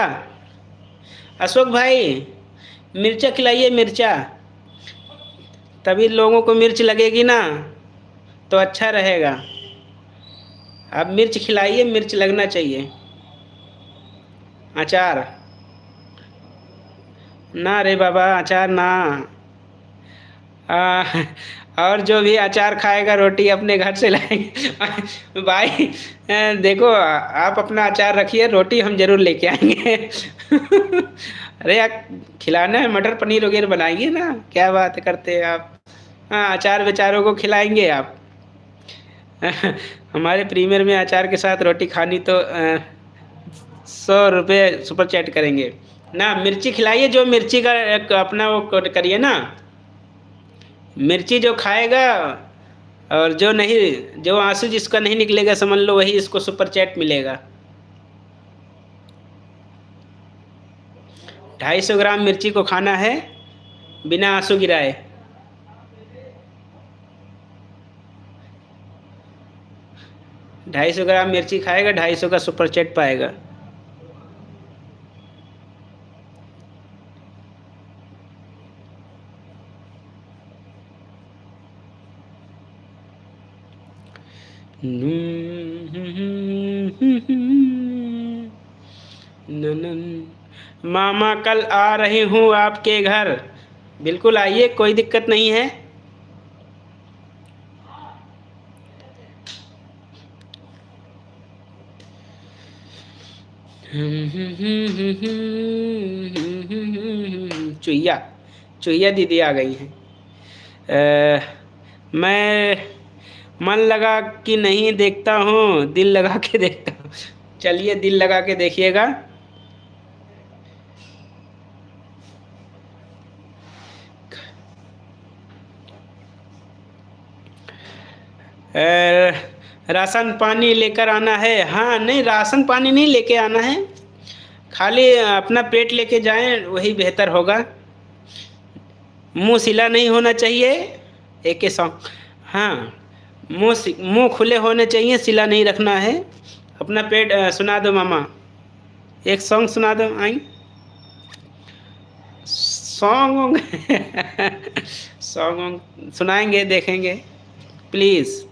[SPEAKER 1] अशोक भाई मिर्चा खिलाइए, मिर्चा, तभी लोगों को मिर्च लगेगी ना तो अच्छा रहेगा। आप मिर्च खिलाइए, मिर्च लगना चाहिए। अचार ना रे बाबा, अचार ना। आ, और जो भी अचार खाएगा रोटी अपने घर से लाएंगे भाई। देखो आप अपना अचार रखिए, रोटी हम जरूर लेके आएंगे। अरे यार, खिलाना है, मटर पनीर वगैरह बनाइए ना, क्या बात करते हैं आप। हाँ, अचार बेचारों को खिलाएंगे आप। हमारे प्रीमियर में अचार के साथ रोटी खानी तो 100 रुपये सुपर चैट करेंगे ना। मिर्ची खिलाइए, जो मिर्ची का एक अपना वो करिए ना, मिर्ची जो खाएगा। और जो नहीं, जो आंसू जिसका नहीं निकलेगा समझ लो वही इसको सुपर चैट मिलेगा। 250 ग्राम मिर्ची को खाना है बिना आंसू गिराए। ढाई सौ ग्राम मिर्ची खाएगा, 250 का सुपर चैट पाएगा। ननन। मामा कल आ रही हूँ आपके घर। बिल्कुल आइए, कोई दिक्कत नहीं है। चुईया, चुईया दीदी आ गई हैं। मैं मन लगा कि नहीं देखता हूँ, दिल लगा के देखता हूँ। चलिए, दिल लगा के देखिएगा। राशन पानी लेकर आना है। हाँ, नहीं, राशन पानी नहीं लेके आना है, खाली अपना पेट लेके जाएं, वही बेहतर होगा। मुंह सिला नहीं होना चाहिए। एक के सॉन्ग। हाँ, मुंह खुले होने चाहिए, सिला नहीं रखना है। अपना पेट सुना दो मामा, एक सॉन्ग सुना दो। आई सॉन्ग सॉन्ग सुनाएंगे, देखेंगे, प्लीज़।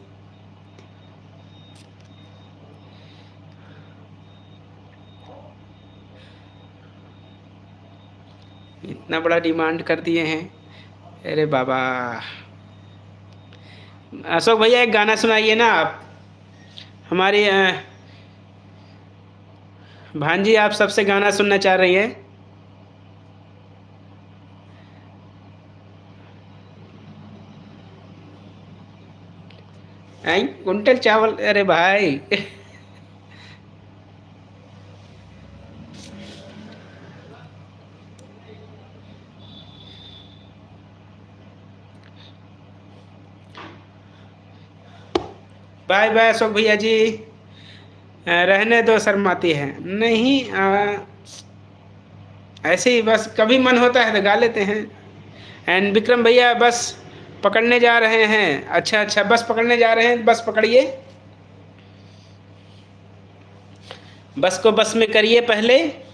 [SPEAKER 1] इतना बड़ा डिमांड कर दिए हैं, अरे बाबा। अशोक भैया एक गाना सुनाइए ना आप। हमारी भांजी आप सबसे गाना सुनना चाह रही है। आई कुंटल चावल, अरे भाई। बाय बाय अशोक भैया जी। रहने दो, शर्माती है नहीं। ऐसे ही बस कभी मन होता है तो गा लेते हैं। एंड विक्रम भैया बस पकड़ने जा रहे हैं। अच्छा अच्छा, बस पकड़ने जा रहे हैं, बस पकड़िए। बस को बस में करिए पहले।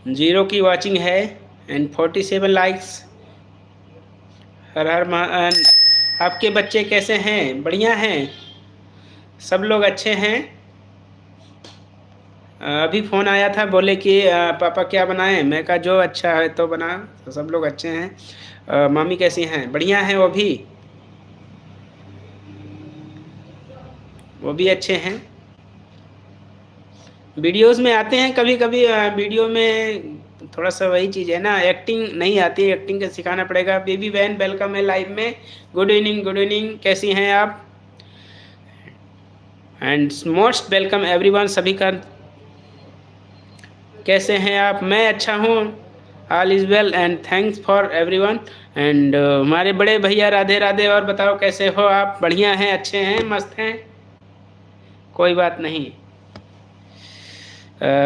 [SPEAKER 1] 0 की वॉचिंग है एंड 47 लाइक्स। हर हर आपके बच्चे कैसे हैं? बढ़िया हैं, सब लोग अच्छे हैं। अभी फ़ोन आया था, बोले कि पापा क्या बनाएं? मैं कहा जो अच्छा है तो बना। तो सब लोग अच्छे हैं। मामी कैसी हैं? बढ़िया हैं वो भी अच्छे हैं। वीडियोस में आते हैं कभी कभी। वीडियो में थोड़ा सा वही चीज़ है ना, एक्टिंग नहीं आती, एक्टिंग का सिखाना पड़ेगा। बेबी बहन वेलकम है लाइव में। गुड इवनिंग, गुड इवनिंग, कैसी हैं आप? एंड मोस्ट वेलकम एवरीवन, सभी का। कैसे हैं आप? मैं अच्छा हूँ, all is well and thanks for everyone. And हमारे बड़े भैया राधे राधे। और बताओ कैसे हो आप? बढ़िया हैं, अच्छे हैं, मस्त हैं, कोई बात नहीं।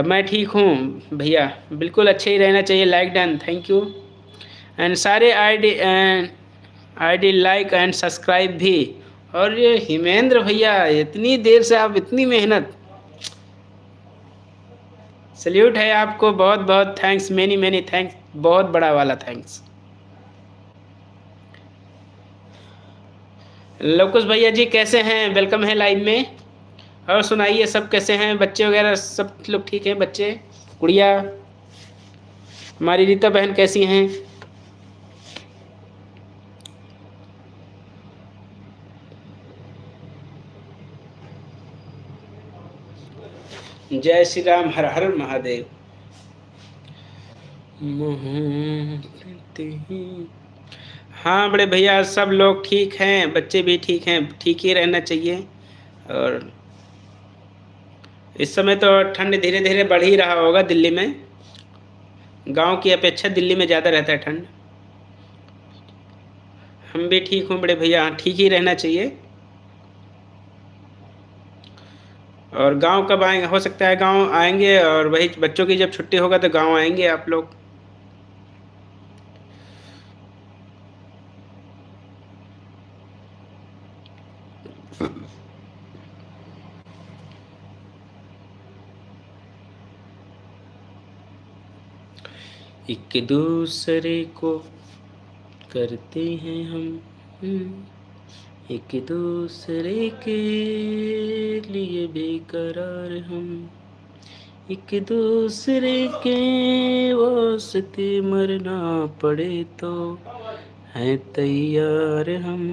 [SPEAKER 1] मैं ठीक हूँ भैया, बिल्कुल अच्छे ही रहना चाहिए। Like done, thank you. And सारे आईडी लाइक एंड सब्सक्राइब भी। और ये हिमेंद्र भैया, इतनी देर से आप, इतनी मेहनत, सल्यूट है आपको, बहुत बहुत थैंक्स, मेनी मेनी थैंक्स, बहुत बड़ा वाला थैंक्स। लवकुश भैया जी कैसे हैं? वेलकम है लाइव में। और सुनाइए, सब कैसे हैं? बच्चे वगैरह सब लोग ठीक हैं? बच्चे, गुड़िया, हमारी रीता बहन कैसी हैं? जय श्री राम, हर हर महादेव। हाँ बड़े भैया, सब लोग ठीक हैं, बच्चे भी ठीक हैं, ठीक ही रहना चाहिए। और इस समय तो ठंड धीरे धीरे बढ़ ही रहा होगा दिल्ली में। गांव की अपेक्षा दिल्ली में ज़्यादा रहता है ठंड। हम भी ठीक हूँ बड़े भैया, हाँ, ठीक ही रहना चाहिए। और गांव कब आएंगे? हो सकता है गांव आएंगे, और वही बच्चों की जब छुट्टी होगा तो गांव आएंगे आप लोग। एक दूसरे को करते हैं हम, एक दूसरे के लिए बेकरार हम, एक दूसरे के वास्ते मरना पड़े तो हैं तैयार हम,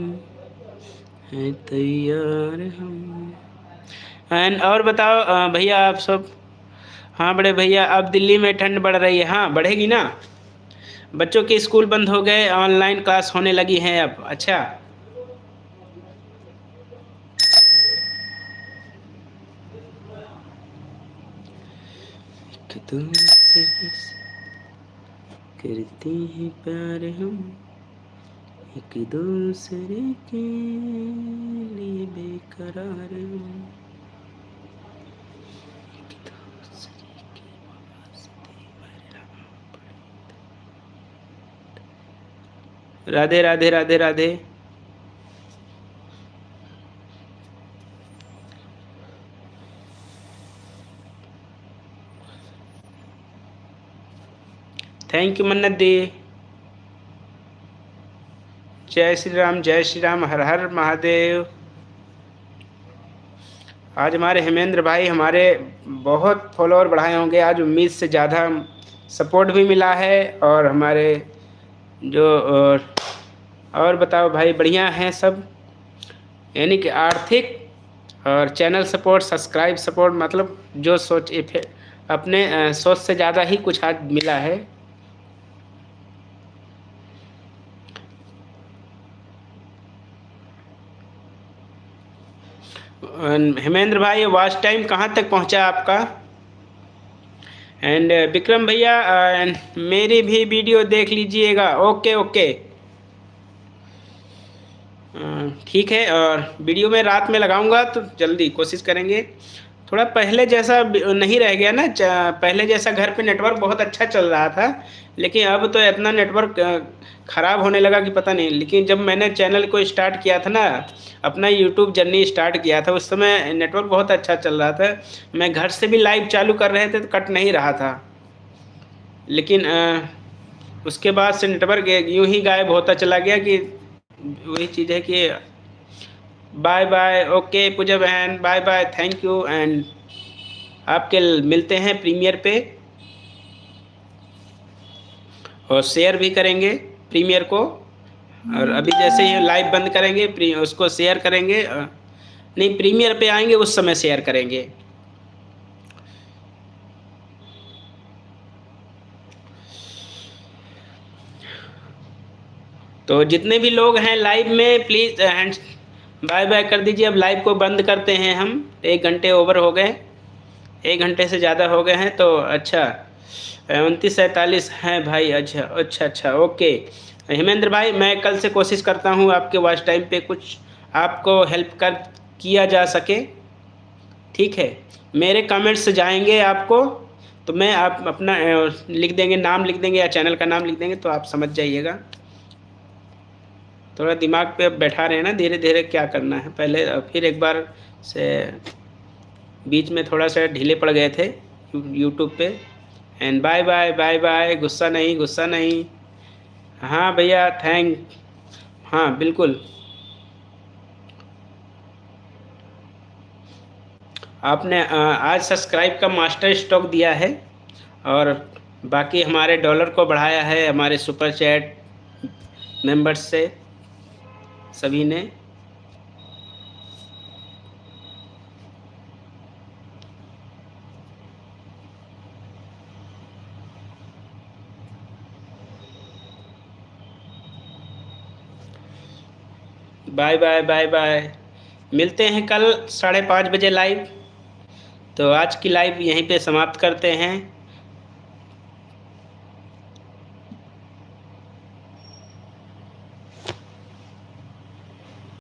[SPEAKER 1] हैं तैयार हम। एंड और बताओ भैया आप सब। हाँ बड़े भैया, अब दिल्ली में ठंड बढ़ रही है। हाँ बढ़ेगी ना, बच्चों के स्कूल बंद हो गए, ऑनलाइन क्लास होने लगी हैं अब। अच्छा, एक दूसरे से करते हैं प्यार हम, एक दूसरे के लिए बेकरार हम, एक दूसरे के वास्ते मरना पड़े। राधे राधे राधे राधे। थैंक यू मन्नत दी। जय श्री राम, हर हर महादेव। आज हमारे हेमेंद्र भाई हमारे बहुत फॉलोअर बढ़ाए होंगे आज, उम्मीद से ज़्यादा सपोर्ट भी मिला है। और हमारे जो और बताओ भाई, बढ़िया हैं सब, यानी कि आर्थिक और चैनल सपोर्ट, सब्सक्राइब सपोर्ट, मतलब जो सोच अपने सोच से ज़्यादा ही कुछ आज मिला है। हेमेंद्र भाई वॉच टाइम कहाँ तक पहुँचा आपका? एंड विक्रम भैया मेरी भी वीडियो देख लीजिएगा। ओके ओके ठीक है, और वीडियो में रात में लगाऊंगा तो जल्दी कोशिश करेंगे। थोड़ा पहले जैसा नहीं रह गया ना, पहले जैसा घर पे नेटवर्क बहुत अच्छा चल रहा था, लेकिन अब तो इतना नेटवर्क ख़राब होने लगा कि पता नहीं। लेकिन जब मैंने चैनल को स्टार्ट किया था ना, अपना यूट्यूब जर्नी स्टार्ट किया था, उस समय नेटवर्क बहुत अच्छा चल रहा था। मैं घर से भी लाइव चालू कर रहे थे तो कट नहीं रहा था। लेकिन उसके बाद से नेटवर्क यूं ही गायब होता चला गया। कि वही चीज़ है कि बाय बाय। ओके पूजा बहन, bye bye, thank you. And आपके मिलते हैं प्रीमियर पे, और शेयर भी करेंगे प्रीमियर को। और अभी जैसे ही लाइव बंद करेंगे उसको शेयर करेंगे, नहीं प्रीमियर पे आएंगे उस समय शेयर करेंगे। तो जितने भी लोग हैं लाइव में प्लीज़ हैंड बाय बाय कर दीजिए। अब लाइव को बंद करते हैं हम, 1 घंटे ओवर हो गए, 1 घंटे से ज़्यादा हो गए हैं। तो अच्छा 29:47 हैं भाई। अच्छा अच्छा अच्छा ओके हेमेंद्र भाई, मैं कल से कोशिश करता हूँ आपके वॉच टाइम पे कुछ आपको हेल्प किया जा सके। ठीक है, मेरे कमेंट्स जाएंगे आपको, तो मैं आप अपना लिख देंगे, नाम लिख देंगे या चैनल का नाम लिख देंगे, तो आप समझ जाइएगा। थोड़ा दिमाग पे बैठा रहे हैं ना, धीरे धीरे क्या करना है। पहले फिर एक बार से बीच में थोड़ा सा ढीले पड़ गए थे यूट्यूब पे। And bye bye bye bye, गुस्सा नहीं गुस्सा नहीं। हाँ भैया थैंक, हाँ बिल्कुल। आपने आज सब्सक्राइब का मास्टर स्ट्रोक दिया है, और बाकी हमारे डॉलर को बढ़ाया है हमारे सुपर चैट मेंबर्स से सभी ने। बाय बाय बाय बाय, मिलते हैं कल 5:30 बजे लाइव। तो आज की लाइव यहीं पे समाप्त करते हैं।